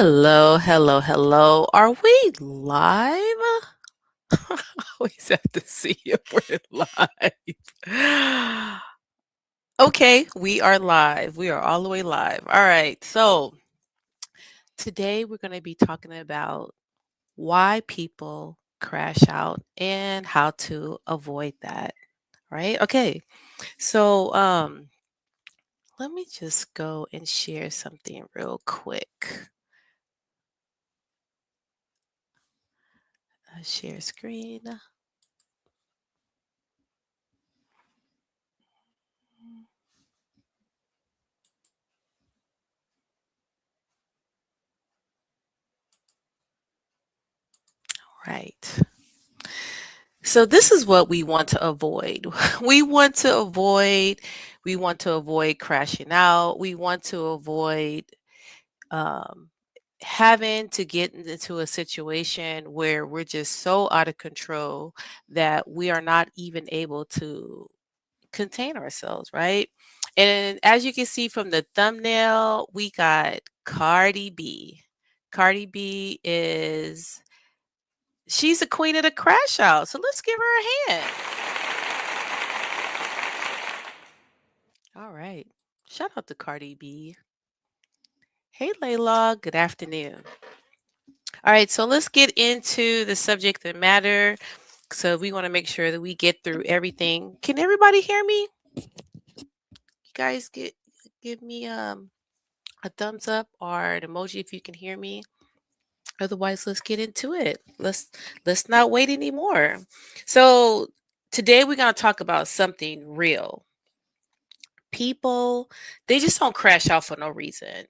Hello, hello, hello. Are we live? I always have to see if we're live. Okay, we are live. We are all the way live. All right. So today we're going to be talking about why people crash out and how to avoid that. Right? Okay. So let me just go and share something real quick. Share screen. Right. So this is what we want to avoid. We want to avoid we want to avoid crashing out. We want to avoid um, having to get into a situation where we're just so out of control that we are not even able to contain ourselves, right? And as you can see from the thumbnail, we got Cardi B. Cardi B is she's the queen of the crash out. So let's give her a hand. All right. Shout out to Cardi B. Hey, Layla. Good afternoon. All right. So let's get into the subject of matter. So we want to make sure that we get through everything. Can everybody hear me? You guys give me a thumbs up or an emoji if you can hear me. Otherwise, let's get into it. Let's not wait anymore. So today we're gonna talk about something real. People, they just don't crash out for no reason.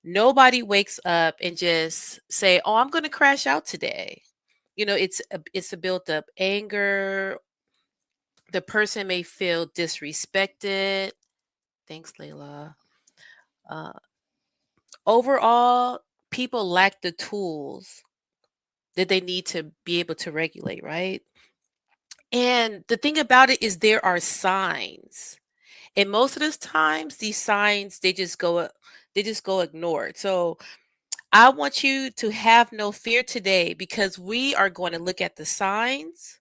Nobody wakes up and just say, "Oh, I'm going to crash out today." It's a built up anger. The person may feel disrespected. Thanks, Layla. Uh, Overall, people lack the tools that they need to be able to regulate, right? And the thing about it is there are signs. And most of the times these signs they just go ignored. So I want you to have no fear today because we are going to look at the signs.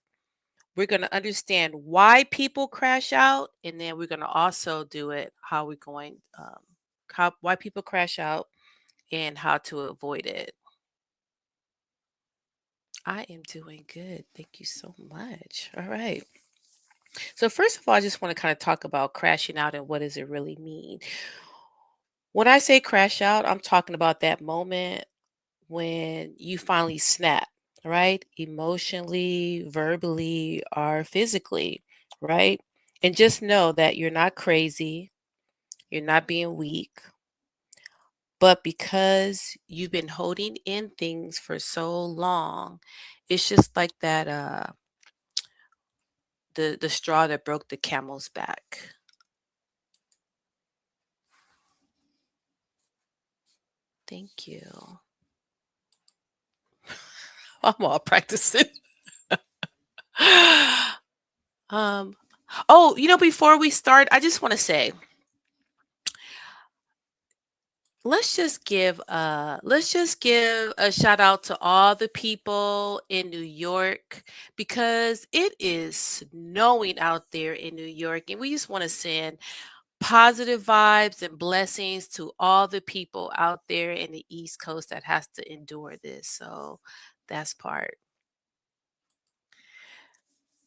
We're going to understand why people crash out, and then we're going to also do it how we're going, why people crash out and how to avoid it. I am doing good. Thank you so much. All right. So first of all, I just want to kind of talk about crashing out and what does it really mean. When I say crash out, I'm talking about that moment when you finally snap, right? Emotionally, verbally, or physically, right? And just know that you're not crazy, you're not being weak, but because you've been holding in things for so long, it's just like that the straw that broke the camel's back. Thank you. I'm all practicing. um oh, before we start, I just want to say let's just give a shout out to all the people in New York because it is snowing out there in New York, and we just want to send positive vibes and blessings to all the people out there in the East Coast that has to endure this. So that's part.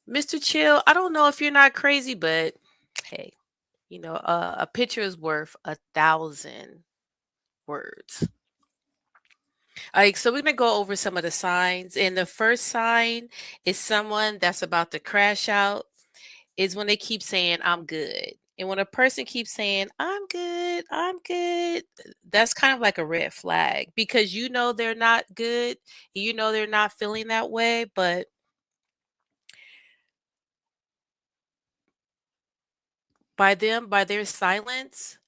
Mr. Chill, I don't know if you're not crazy, but hey, a picture is worth 1,000 words. Like, so we're gonna go over some of the signs. And the first sign is someone that's about to crash out is when they keep saying, "I'm good." And when a person keeps saying, I'm good, that's kind of like a red flag because they're not good, they're not feeling that way, but by their silence,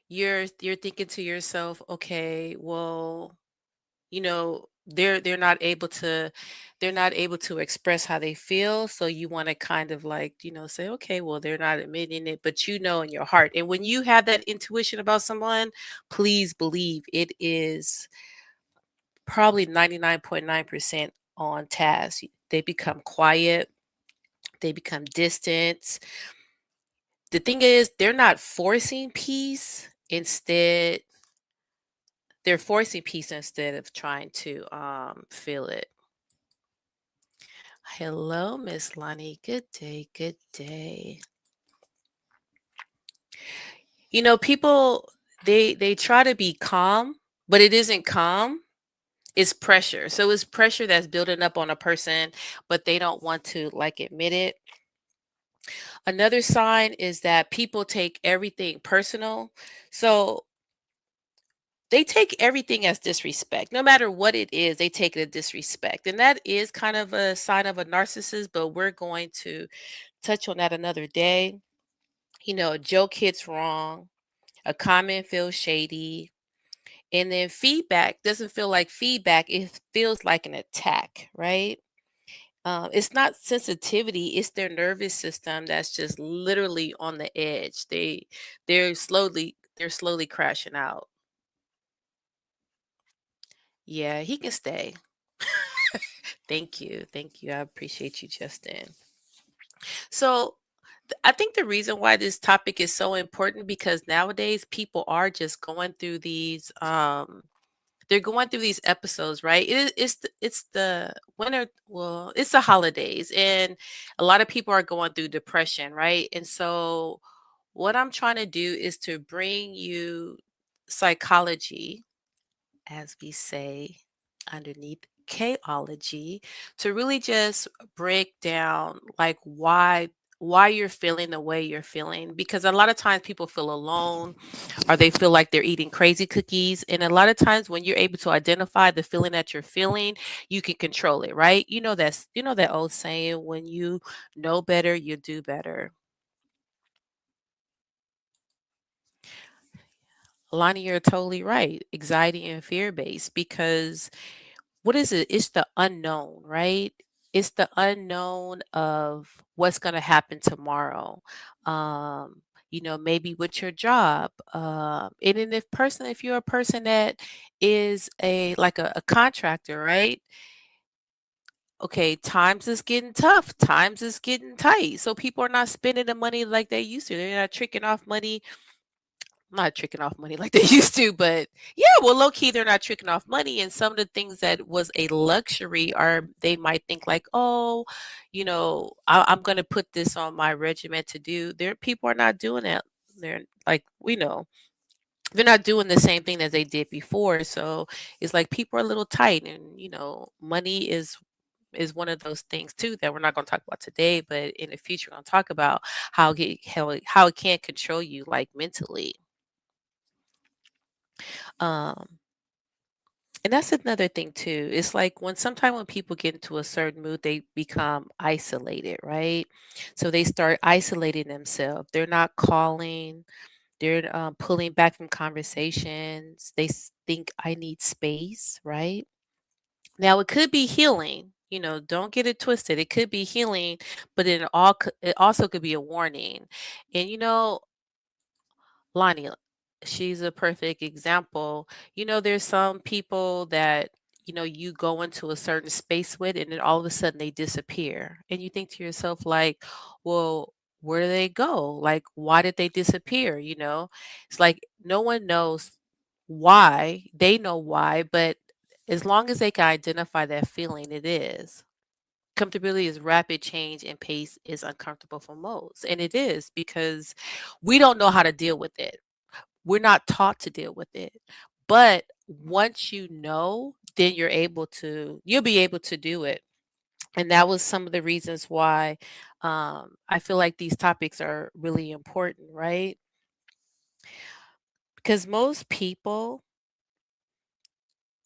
you're thinking to yourself, okay, well, they're not able to express how they feel, so you want to kind of like say, okay, well, they're not admitting it, but in your heart. And when you have that intuition about someone, please believe it is probably 99.9% on task. They become quiet, they become distant. The thing is, they're not forcing peace. Instead, they're forcing peace instead of trying to feel it. Hello, Miss Lonnie. Good day. Good day. People they try to be calm, but it isn't calm. It's pressure. So it's pressure that's building up on a person, but they don't want to like admit it. Another sign is that people take everything personal. So they take everything as disrespect. No matter what it is, they take it as disrespect. And that is kind of a sign of a narcissist, but we're going to touch on that another day. A joke hits wrong, a comment feels shady, and then feedback doesn't feel like feedback, it feels like an attack, right? It's not sensitivity, it's their nervous system that's just literally on the edge. They're slowly crashing out. Yeah, he can stay. Thank you. Thank you. I appreciate you, Justin. So I think the reason why this topic is so important because nowadays people are just going through these they're going through these episodes, right? It's the winter, well, it's the holidays and a lot of people are going through depression, right? And so what I'm trying to do is to bring you psychology, as we say underneath Kelology, to really just break down like why you're feeling the way you're feeling, because a lot of times people feel alone or they feel like they're eating crazy cookies, and a lot of times when you're able to identify the feeling that you're feeling, you can control it, right? That old saying, when you know better you do better. Lonnie, you're totally right. Anxiety and fear based, because what is it? It's the unknown, right? It's the unknown of what's going to happen tomorrow. Maybe with your job. And then if you're a person that is a contractor, right? Okay, times is getting tough. Times is getting tight. So people are not spending the money like they used to. They're not tricking off money, not tricking off money like they used to, but yeah, well, low key, they're not tricking off money. And some of the things that was a luxury are, they might think like, oh, I'm going to put this on my regiment to do. There, people are not doing that. They're like, they're not doing the same thing that they did before. So it's like people are a little tight, and money is one of those things too that we're not going to talk about today, but in the future, we're going to talk about how it can control you, like mentally. Um, and that's another thing too. It's like when people get into a certain mood, they become isolated, right? So they start isolating themselves. They're not calling. They're pulling back from conversations. Think I need space, right? Now it could be healing. Don't get it twisted. It could be healing, but it also could be a warning. And Lonnie, she's a perfect example. There's some people that, you go into a certain space with, and then all of a sudden they disappear. And you think to yourself, like, well, where do they go? Like, why did they disappear? It's like no one knows why. They know why, but as long as they can identify that feeling, it is. Comfortability is rapid change and pace is uncomfortable for most. And it is because we don't know how to deal with it. We're not taught to deal with it. But once you know, then you'll be able to do it. And that was some of the reasons why I feel like these topics are really important, right? Because most people,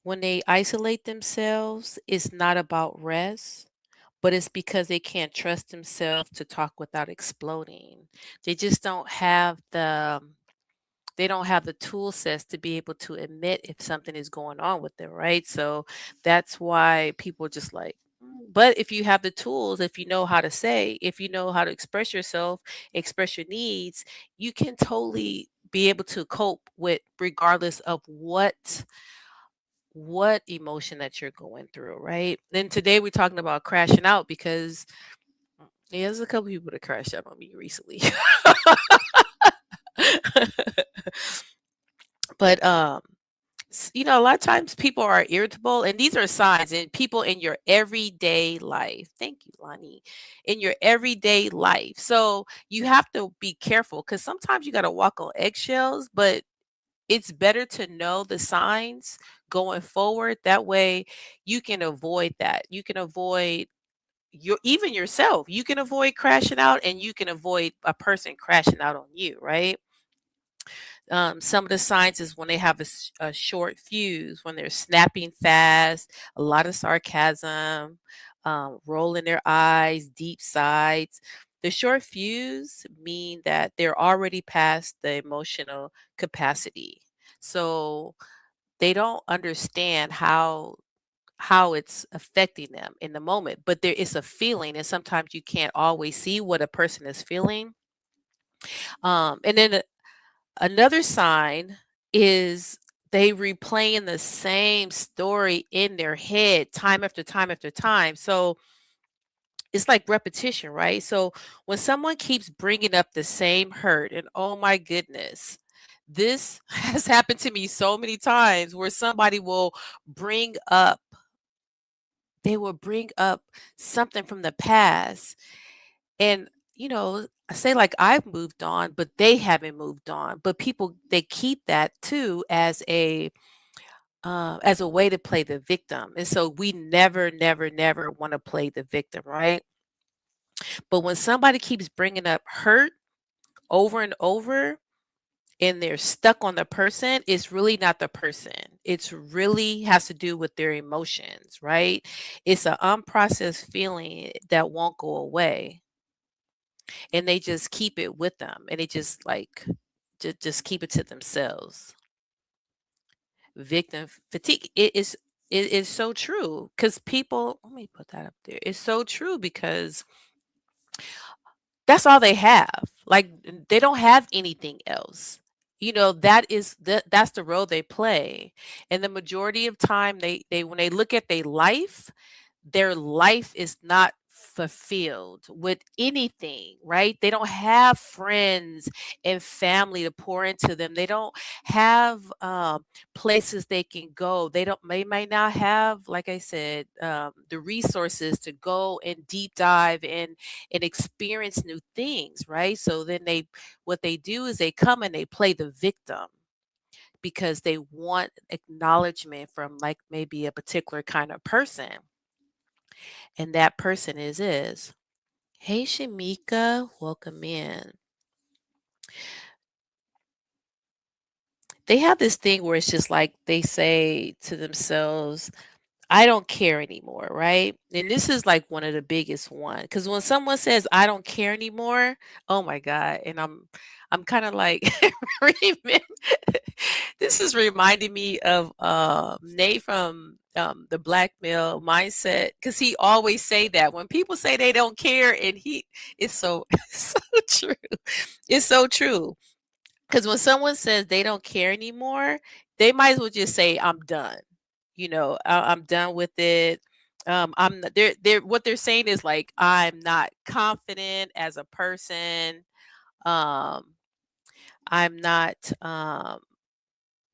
when they isolate themselves, it's not about rest, but it's because they can't trust themselves to talk without exploding. They just don't have the tool sets to be able to admit if something is going on with them, right? So that's why people just like, but if you have the tools, if you know how to say, if you know how to express yourself, express your needs, you can totally be able to cope with regardless of what emotion that you're going through, right? Then today we're talking about crashing out because yeah, there's a couple people that crashed out on me recently. But a lot of times people are irritable, and these are signs in people in your everyday life. Thank you, Lonnie. In your everyday life. So you have to be careful because sometimes you got to walk on eggshells, but it's better to know the signs going forward. That way you can avoid that. You can avoid even yourself. You can avoid crashing out and you can avoid a person crashing out on you, right? Some of the signs is when they have a short fuse, when they're snapping fast, a lot of sarcasm, rolling their eyes, deep sighs. The short fuse mean that they're already past the emotional capacity. So they don't understand how it's affecting them in the moment, but there is a feeling, and sometimes you can't always see what a person is feeling. And then another sign is they replaying the same story in their head time after time after time. So it's like repetition, right? So when someone keeps bringing up the same hurt, and oh my goodness, this has happened to me so many times where somebody will bring up, they will bring up something from the past. And, I say like I've moved on, but they haven't moved on. But people, they keep that too as a way to play the victim. And so we never, never, never want to play the victim, right? But when somebody keeps bringing up hurt over and over and they're stuck on the person, it's really not the person. It's really has to do with their emotions, right? It's an unprocessed feeling that won't go away. And they just keep it with them, and they just like just keep it to themselves. Victim fatigue, it is so true because people, let me put that up there. It's so true because that's all they have. Like they don't have anything else. That's the role they play. And the majority of time they when they look at their life is not fulfilled with anything, right? They don't have friends and family to pour into them. They don't have places they can go. They might not have, like I said, the resources to go and deep dive and experience new things, right? So then what they do is they come and they play the victim because they want acknowledgement from like maybe a particular kind of person, and that person is. Hey, Shamika, welcome in. They have this thing where it's just like they say to themselves, I don't care anymore, right? And this is like one of the biggest one because when someone says I don't care anymore, oh my god, and I'm kind of like remem- this is reminding me of Nate from the Black Male Mindset because he always say that when people say they don't care, and he it's so it's so true. It's so true. Because when someone says they don't care anymore, they might as well just say, I'm done. I'm done with it. They're what they're saying is like, I'm not confident as a person. Um, I'm not, and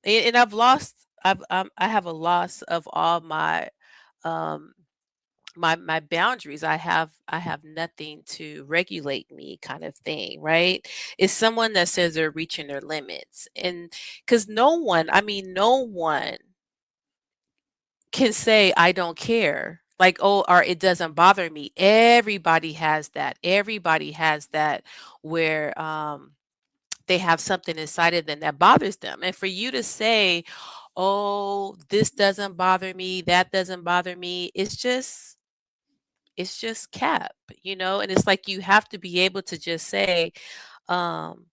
I have a loss of all um, my boundaries. I have nothing to regulate me, kind of thing, right? It's someone that says they're reaching their limits, and because no one can say I don't care, like, oh, or it doesn't bother me. Everybody has that where they have something inside of them that bothers them, and for you to say, oh, this doesn't bother me, that doesn't bother me, it's just cap. And it's like you have to be able to just say, um,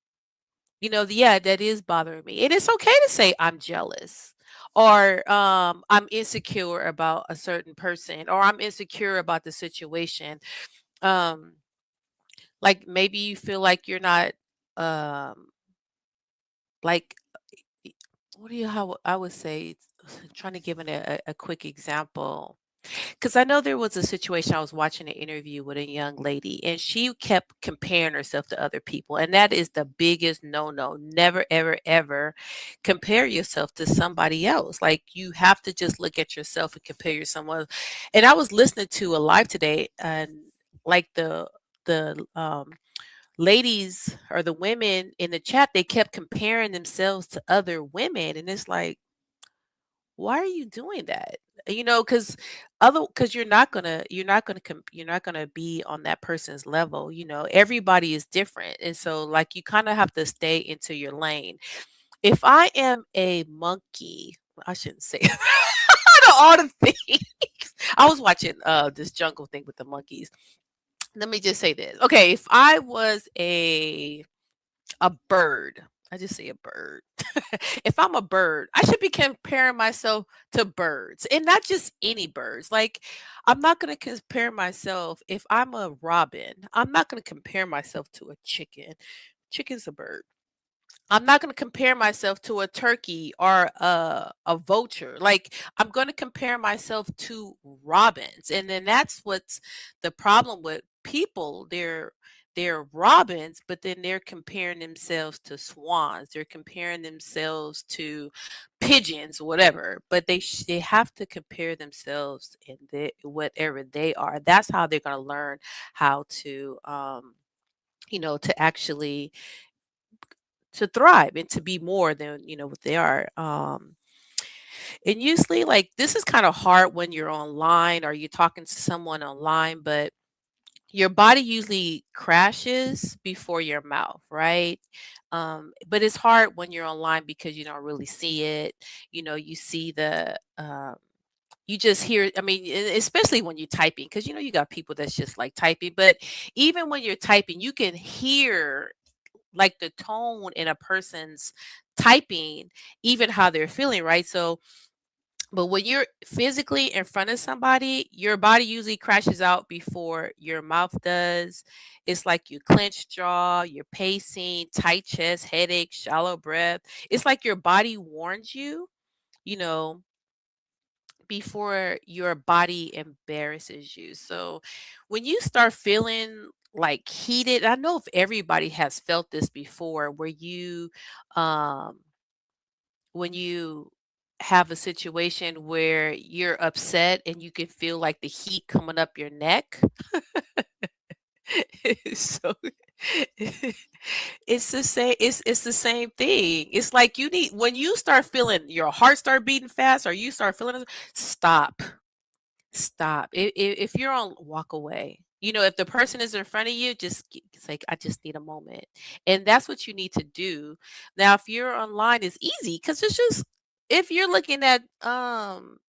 yeah, that is bothering me. And it's okay to say I'm jealous, or I'm insecure about a certain person, or I'm insecure about the situation. Um, like maybe you feel like you're not like y- what do you how I would say? trying to give a quick example. Because I know there was a situation I was watching an interview with a young lady, and she kept comparing herself to other people, and that is the biggest no-no. Never, ever, ever compare yourself to somebody else. Like, you have to just look at yourself and compare yourself to someone. And I was listening to a live today, and like the ladies or the women in the chat, they kept comparing themselves to other women, and it's like, why are you doing that? Because other because you're not gonna be on that person's level. Everybody is different, and so like you kind of have to stay into your lane. If I am a monkey, I shouldn't say out of all the things. I was watching this jungle thing with the monkeys. Let me just say this. Okay, if I was a bird, I just say a bird. If I'm a bird, I should be comparing myself to birds, and not just any birds. Like, I'm not going to compare myself. If I'm a robin, I'm not going to compare myself to a chicken. Chicken's a bird. I'm not going to compare myself to a turkey or a vulture. Like, I'm going to compare myself to robins. And then that's what's the problem with people. They're robins, but then they're comparing themselves to swans. They're comparing themselves to pigeons, whatever. But they have to compare themselves in whatever they are. That's how they're going to learn how to actually to thrive and to be more than what they are. And usually, like, this is kind of hard when you're online or you're talking to someone online, but your body usually crashes before your mouth, right? But it's hard when you're online because you don't really see it. You see you just hear, I mean, especially when you're typing, because you got people that's just like typing, but even when you're typing, you can hear like the tone in a person's typing, even how they're feeling, right? So, but when you're physically in front of somebody, your body usually crashes out before your mouth does. It's like you clench jaw, you're pacing, tight chest, headache, shallow breath. It's like your body warns you, you know, before your body embarrasses you. So when you start feeling like heated, I know if everybody has felt this before where um when you have a situation where you're upset and you can feel like the heat coming up your neck. So it's the same thing. It's like you need when you start feeling your heart start beating fast or you start feeling stop. Stop. If you're on walk away. If the person is in front of you, it's like, I just need a moment. And that's what you need to do. Now, if you're online, it's easy because it's just if you're looking at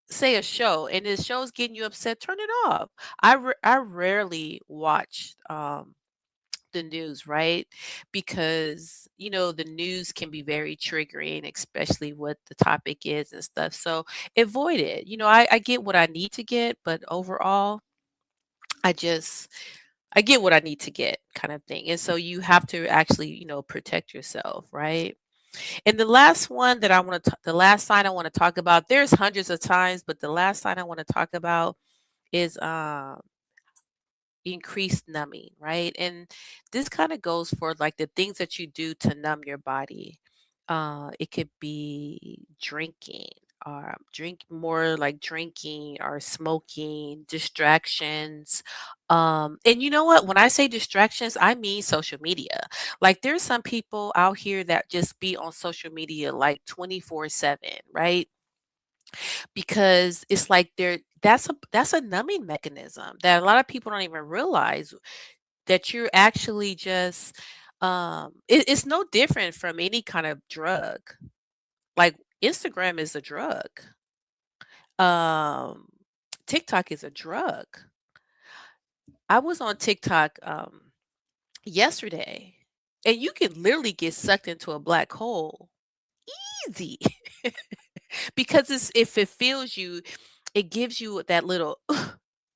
say a show and the show's getting you upset, turn it off. I rarely watch the news, right? Because, the news can be very triggering, especially what the topic is and stuff. So avoid it. I get what I need to get, but overall, I just, I get what I need to get kind of thing. And so you have to actually, protect yourself, right? And the last one that the last sign I want to talk about, there's hundreds of times, but the last sign I want to talk about is increased numbing, right? And this kind of goes for like the things that you do to numb your body. It could be drinking, or drink more like drinking or smoking, distractions. And you know what? When I say distractions, I mean social media. Like there's some people out here that just be on social media like 24/7, right? Because it's like that's a numbing mechanism that a lot of people don't even realize that you're actually just it's no different from any kind of drug. Like Instagram is a drug. Um TikTok is a drug. I was on TikTok yesterday, and you can literally get sucked into a black hole easy. Because if it feels you, it gives you that little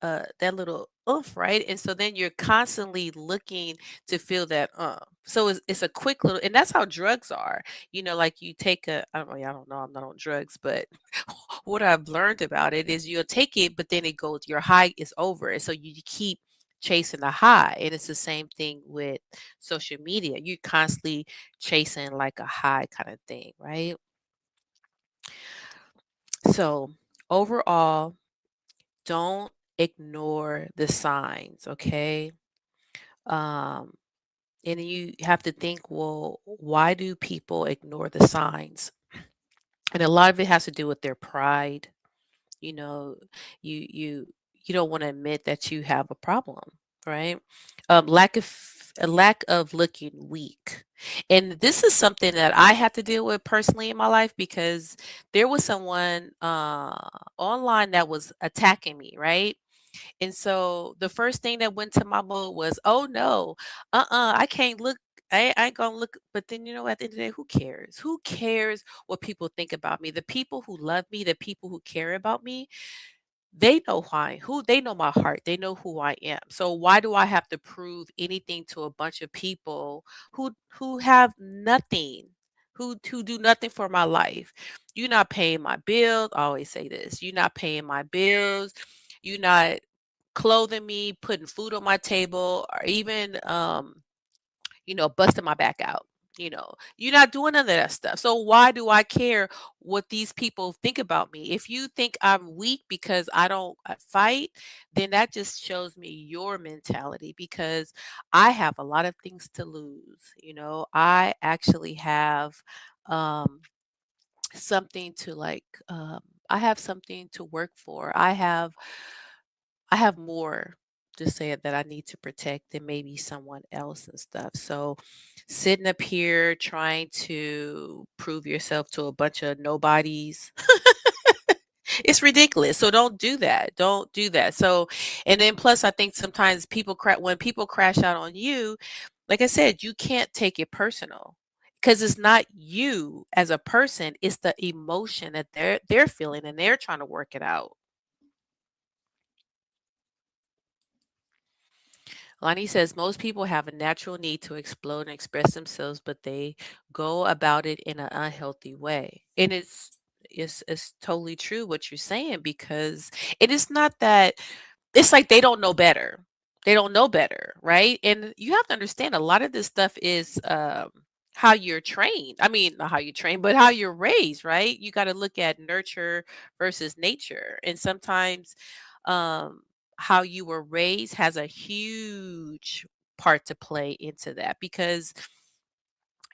that little oomph, right? And so then you're constantly looking to feel that so it's a quick little, and that's how drugs are. Like you take I don't know, I don't know, I'm not on drugs, but what I've learned about it is you'll take it, but then it goes, your high is over, and so you keep chasing the high. And it's the same thing with social media. You're constantly chasing like a high kind of thing, right? So overall, don't ignore the signs, okay? Um, and you have to think, well, why do people ignore the signs? And a lot of it has to do with their pride. You know, you you you don't want to admit that you have a problem, right? A lack of looking weak. And this is something that I had to deal with personally in my life, because there was someone online that was attacking me, right? And so the first thing that went to my mind was, "Oh no, I can't look. I ain't gonna look." But then, at the end of the day, who cares? Who cares what people think about me? The people who love me, the people who care about me, they know who they know my heart. They know who I am. So why do I have to prove anything to a bunch of people who have nothing, who do nothing for my life? You're not paying my bills. I always say this. You're not paying my bills. You're not clothing me, putting food on my table, or even busting my back out. You're not doing none of that stuff. So why do I care what these people think about me? If you think I'm weak because I don't fight, then that just shows me your mentality, because I have a lot of things to lose. I actually have um something to like I have something to work for. I have more to say that I need to protect than maybe someone else and stuff. So sitting up here trying to prove yourself to a bunch of nobodies, it's ridiculous. So don't do that. Don't do that. So, and then plus, I think sometimes when people crash out on you, like I said, you can't take it personal, because it's not you as a person, it's the emotion that they're feeling, and they're trying to work it out. Lonnie says most people have a natural need to explode and express themselves, but they go about it in an unhealthy way. And it's totally true what you're saying, because it is not that, it's like they don't know better. They don't know better, right? And you have to understand, a lot of this stuff is how you're trained. I mean, not how you train, but how you're raised, right? You got to look at nurture versus nature. And sometimes um how you were raised has a huge part to play into that, because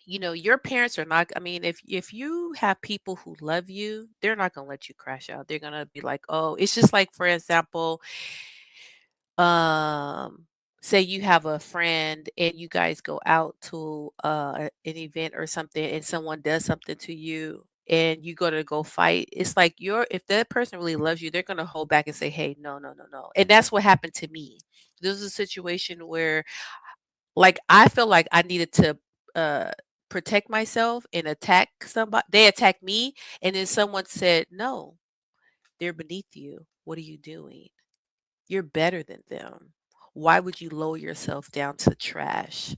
your parents are not, I mean, if you have people who love you, they're not going to let you crash out. They're going to be like, "Oh," it's just like, for example, um say you have a friend and you guys go out to an event or something, and someone does something to you and you go fight. It's like, if that person really loves you, they're going to hold back and say, "Hey, no, no, no, no." And that's what happened to me. This was a situation where, like, I feel like I needed to uh protect myself and attack somebody. They attacked me, and then someone said, "No, they're beneath you. What are you doing? You're better than them. Why would you lower yourself down to trash?"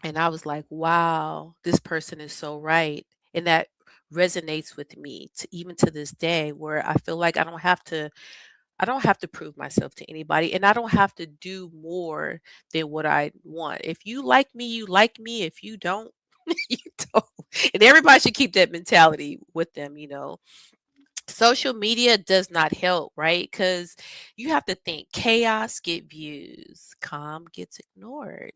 And I was like, wow, this person is so right. And that resonates with me to even to this day, where I feel like I don't have to prove myself to anybody, and I don't have to do more than what I want. If you like me, you like me. If you don't, you don't. And everybody should keep that mentality with them. Social media does not help, right? Because you have to think, chaos get views, calm gets ignored.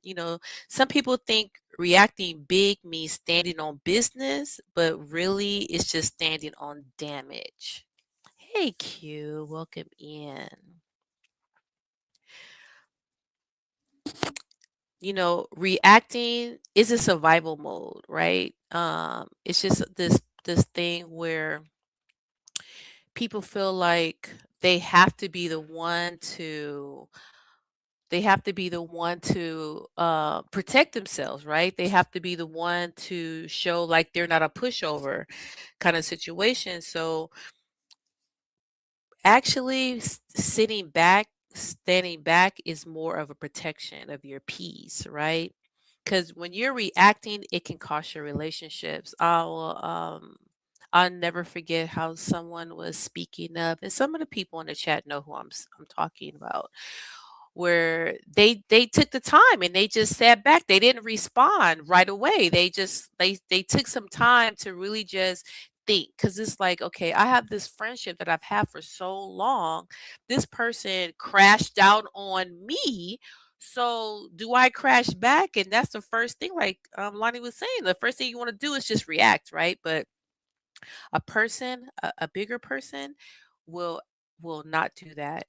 Some people think reacting big means standing on business, but really it's just standing on damage. Hey, Q, welcome in. Reacting is a survival mode, right? It's just this thing where people feel like they have to be the one to protect themselves, right? They have to be the one to show like they're not a pushover kind of situation. So Actually, sitting back, standing back is more of a protection of your peace, right? Because when you're reacting, it can cost your relationships. I'll never forget how someone was speaking up, and some of the people in the chat know who I'm talking about, where they took the time and they just sat back. They didn't respond right away. They took some time to really just think, because it's like, okay, I have this friendship that I've had for so long. This person crashed out on me. So do I crash back? And that's the first thing, like Lonnie was saying, the first thing you want to do is just react, right? But a bigger person will not do that.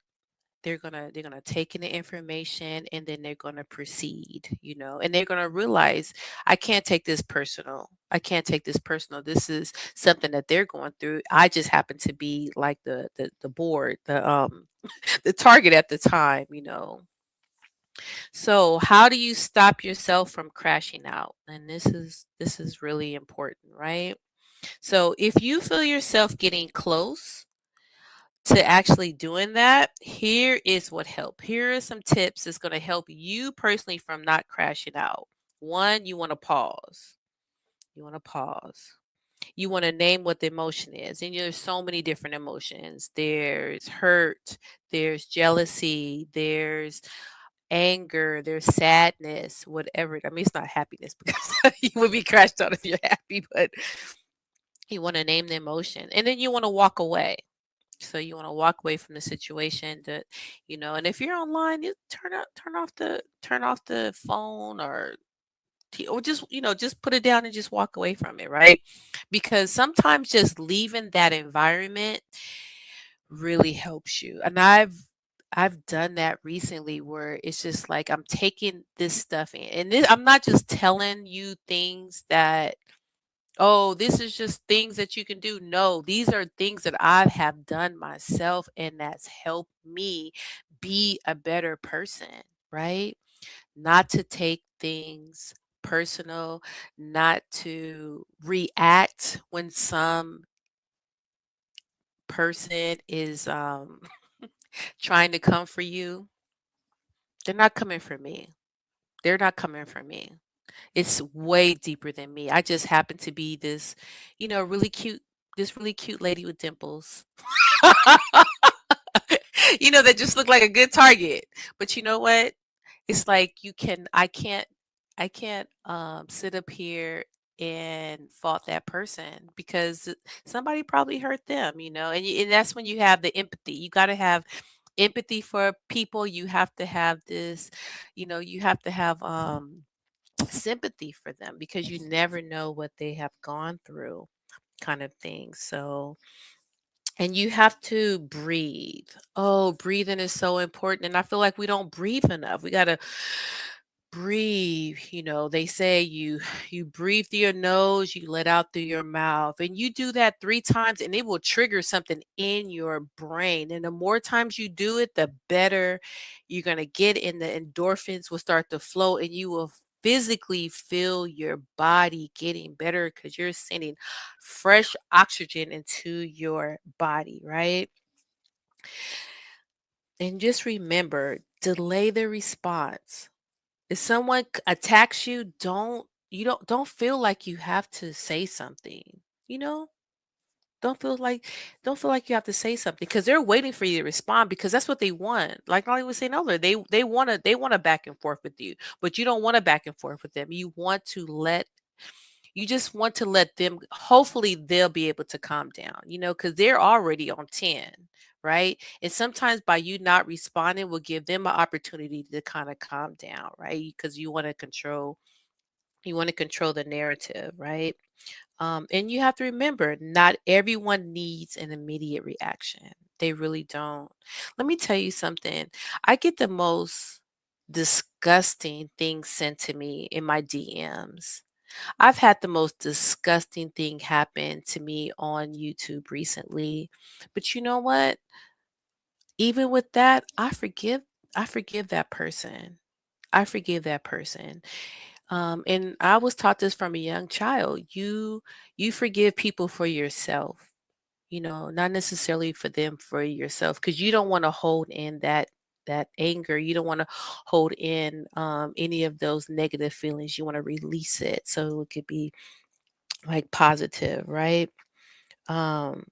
They're gonna take in the information, and then they're gonna proceed, and they're gonna realize, I can't take this personal. I can't take this personal. This is something that they're going through. I just happen to be like the board, the target at the time. So how do you stop yourself from crashing out? And this is really important, right? So if you feel yourself getting close to actually doing that, here is what help. Here are some tips that's going to help you personally from not crashing out. One, you want to pause. You want to pause. You want to name what the emotion is. And there's so many different emotions. There's hurt, there's jealousy, there's anger, there's sadness, whatever. I mean, it's not happiness because you would be crashed out if you're happy, but you want to name the emotion. And then you want to walk away. So you want to walk away from the situation and if you're online, you turn off the phone, or just put it down and just walk away from it, right? Because sometimes just leaving that environment really helps you. And I've done that recently, where it's just like I'm taking this stuff in. And I'm not just telling you things that, oh, this is just things that you can do. No, these are things that I have done myself, and that's helped me be a better person, right? Not to take things personal, not to react when some person is trying to come for you. They're not coming for me. They're not coming for me. It's way deeper than me. I just happen to be this really cute lady with dimples. That just look like a good target. But you know what? It's like I can't sit up here and fault that person, because somebody probably hurt them, and that's when you have the empathy. You got to have empathy for people. You have to have you have to have sympathy for them, because you never know what they have gone through, kind of thing. So, and you have to breathe. Oh, breathing is so important. And I feel like we don't breathe enough. We got to breathe. They say you breathe through your nose, you let out through your mouth, and you do that 3 times, and it will trigger something in your brain. And the more times you do it, the better you're going to get, and the endorphins will start to flow, and you will physically feel your body getting better, because you're sending fresh oxygen into your body, right? And just remember, delay the response. If someone attacks you, don't feel like you have to say something. You know, don't feel like don't feel like you have to say something, because they're waiting for you to respond, because that's what they want. Like Molly was saying earlier, they want to back and forth with you, but you don't want to back and forth with them. You just want to let them, hopefully they'll be able to calm down, because they're already on 10, right? And sometimes by you not responding will give them an opportunity to kind of calm down, right? Because you want to control the narrative, right? And you have to remember, not everyone needs an immediate reaction. They really don't. Let me tell you something. I get the most disgusting things sent to me in my DMs. I've had the most disgusting thing happen to me on YouTube recently. But you know what? Even with that, I forgive that person. I forgive that person. And I was taught this from a young child. You forgive people for yourself. not necessarily for them, for yourself, because you don't want to hold in that anger. You don't want to hold in any of those negative feelings. You want to release it so it could be like positive, right? Um,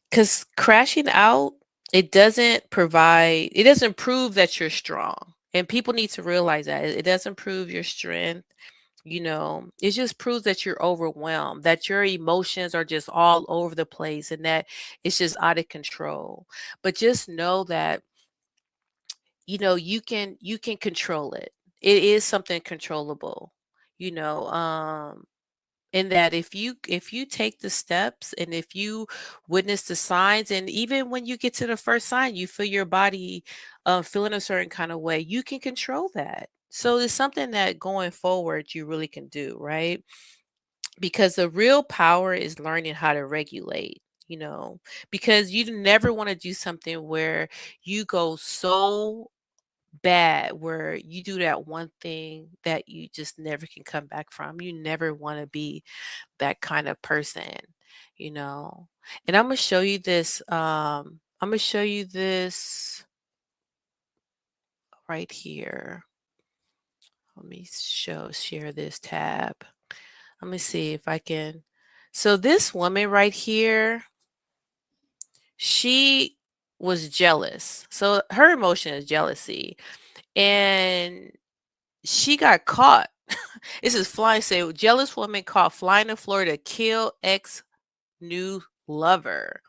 because crashing out, it doesn't prove that you're strong. And people need to realize that it doesn't prove your strength. It just proves that you're overwhelmed, that your emotions are just all over the place, and that it's just out of control. But just know that, you can control it. It is something controllable, you know, in that if you take the steps, and if you witness the signs, and even when you get to the first sign, you feel your body feeling a certain kind of way, you can control that. So it's something that going forward you really can do, right? Because the real power is learning how to regulate, because you never want to do something where you go so bad, where you do that one thing that you just never can come back from. You never want to be that kind of person, you know. And I'm gonna show you this right here. Let me share this tab. Let me see if I can. So this woman right here, she was jealous. So her emotion is jealousy. And she got caught. This is flying say jealous woman caught flying to Florida to kill ex new lover.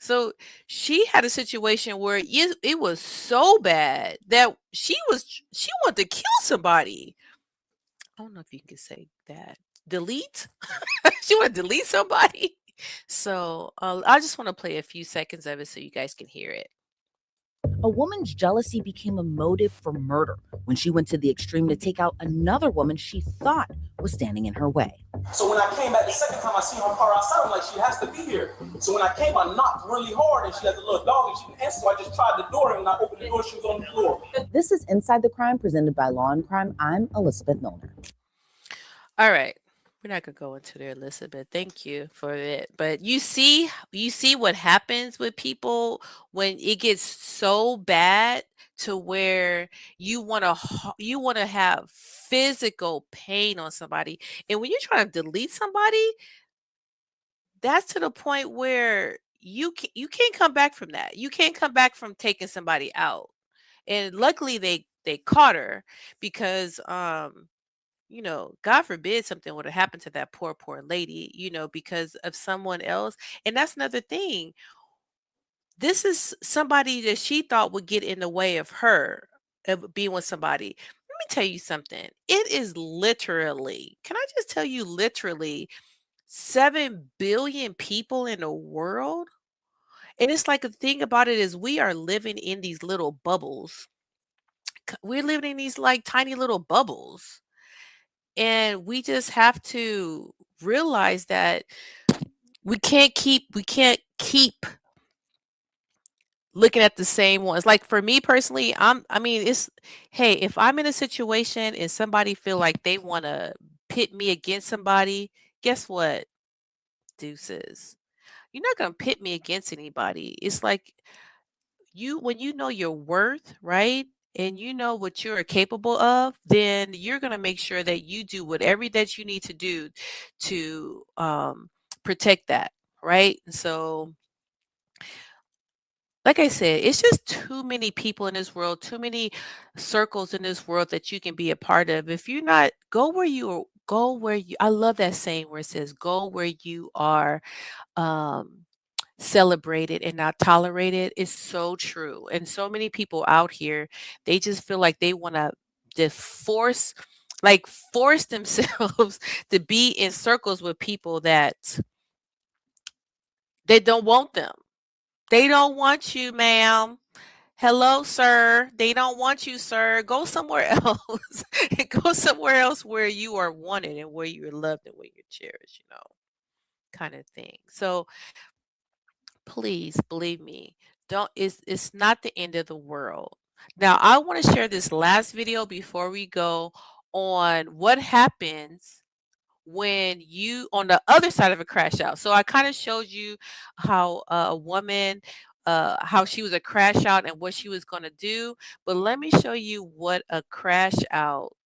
So she had a situation where it was so bad that she wanted to kill somebody. I don't know if you can say that. Delete? She wanted to delete somebody. So I just want to play a few seconds of it so you guys can hear it. A woman's jealousy became a motive for murder when she went to the extreme to take out another woman she thought was standing in her way. So when I came back the second time, I seen her car outside. I'm like, she has to be here. So when I came, I knocked really hard, and she has a little dog, and she didn't answer. So I just tried the door, and when I opened the door, she was on the floor. This is Inside the Crime, presented by Law and Crime. I'm Elizabeth Milner. All right. We're not gonna go into there, Elizabeth. Thank you for it. But you see what happens with people when it gets so bad to where you want to have physical pain on somebody. And when you're trying to delete somebody, that's to the point where you can't come back from that. You can't come back from taking somebody out. And luckily they caught her because God forbid something would have happened to that poor lady, because of someone else. And that's another thing. This is somebody that she thought would get in the way of her, of being with somebody. Let me tell you something. It is literally, can I just tell you, literally 7 billion people in the world. And it's like, the thing about it is we are living in these little bubbles. We're living in these like tiny little bubbles. And we just have to realize that we can't keep looking at the same ones. Like for me personally, it's, hey, if I'm in a situation and somebody feel like they want to pit me against somebody, guess what? Deuces. You're not going to pit me against anybody. It's like, when you know your worth, right? And you know what you're capable of, then you're going to make sure that you do whatever that you need to do to protect that, right? So, like I said, it's just too many people in this world, too many circles in this world that you can be a part of. If you're not, go where you, I love that saying where it says, go where you are um celebrated and not tolerated. Is so true. And so many people out here, they just feel like they want to just force themselves to be in circles with people that they don't want them. They don't want you, ma'am. Hello, sir. They don't want you, sir. Go somewhere else. Go somewhere else where you are wanted and where you're loved and where you're cherished, kind of thing. So please believe me, don't it's not the end of the world. Now, I want to share this last video before we go, on what happens when you on the other side of a crash out. So I kind of showed you how a woman how she was a crash out and what she was going to do, but let me show you what a crash out.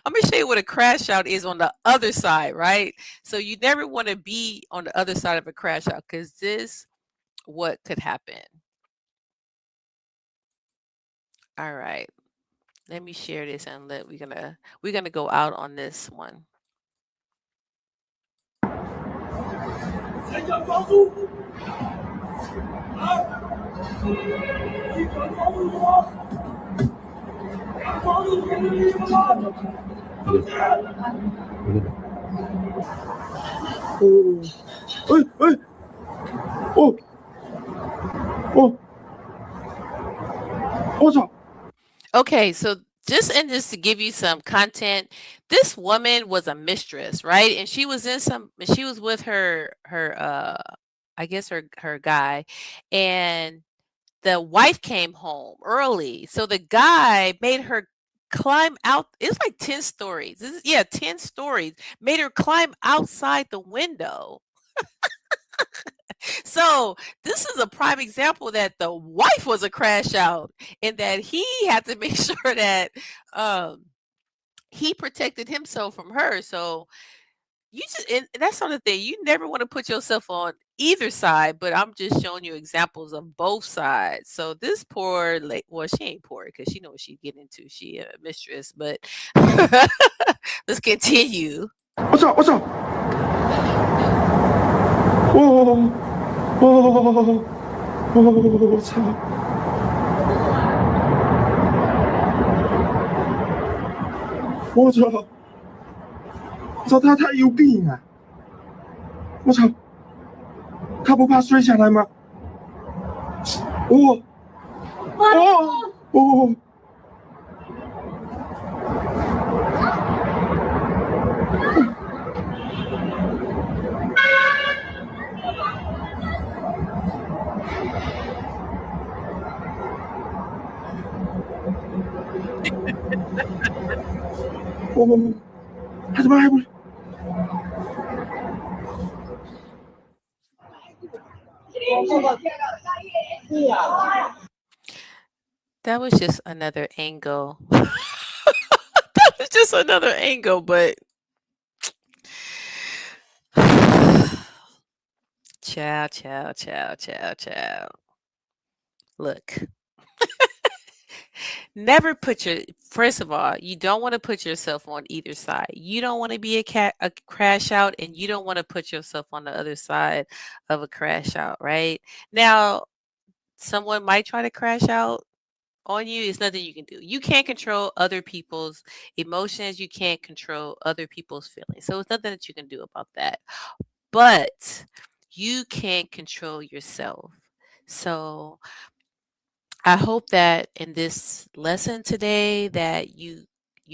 I'm gonna show you what a crash out is on the other side, right? So you never want to be on the other side of a crash out because this what could happen. All right, let me share this and we're gonna go out on this one. Hey, hey, oh, oh, what's up? Okay, so just to give you some content, this woman was a mistress, right? And she was with her I guess her guy, and the wife came home early. So the guy made her climb out. It's like 10 stories. Yeah, 10 stories. Made her climb outside the window. So this is a prime example that the wife was a crash out and that he had to make sure that um he protected himself from her. So you just and that's another thing. You never want to put yourself on either side, but I'm just showing you examples of both sides. So this poor well, she ain't poor because she knows what she's getting into. She a mistress, but let's continue. What's up? What's up? Whoa, whoa, whoa, what's up? 我操！我操，他有病啊！我操，他不怕摔下来吗？哦哦哦！哦，他怎么还不？ That was just another angle. It's just another angle, but chow, chow, chow, chow, chow. Look, never put your first of all, you don't want to put yourself on either side. You don't want to be a crash out, and you don't want to put yourself on the other side of a crash out, right? Now, someone might try to crash out on you. It's nothing you can do. You can't control other people's emotions. You can't control other people's feelings. So it's nothing that you can do about that. But you can control yourself. So I hope that in this lesson today that you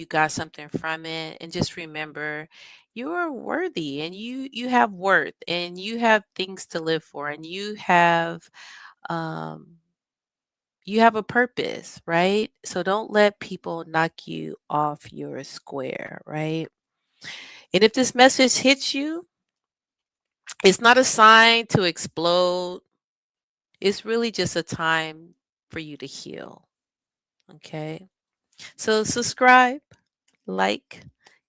got something from it, and just remember you are worthy, and you have worth, and you have things to live for, and um you have a purpose, right? So don't let people knock you off your square, right? And if this message hits you, it's not a sign to explode. It's really just a time for you to heal. Okay. So subscribe, like,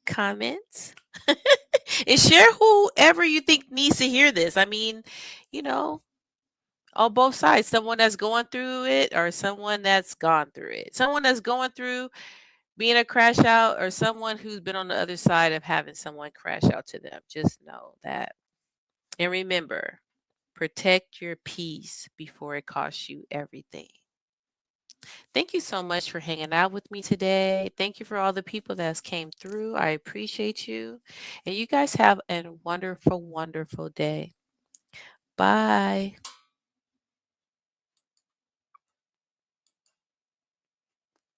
comment, and share whoever you think needs to hear this. I mean, you know, on both sides, someone that's going through it or someone that's gone through it. Someone that's going through being a crash out or someone who's been on the other side of having someone crash out to them. Just know that. And remember, protect your peace before it costs you everything. Thank you so much for hanging out with me today. Thank you for all the people that's came through. I appreciate you. And you guys have a wonderful, wonderful day. Bye.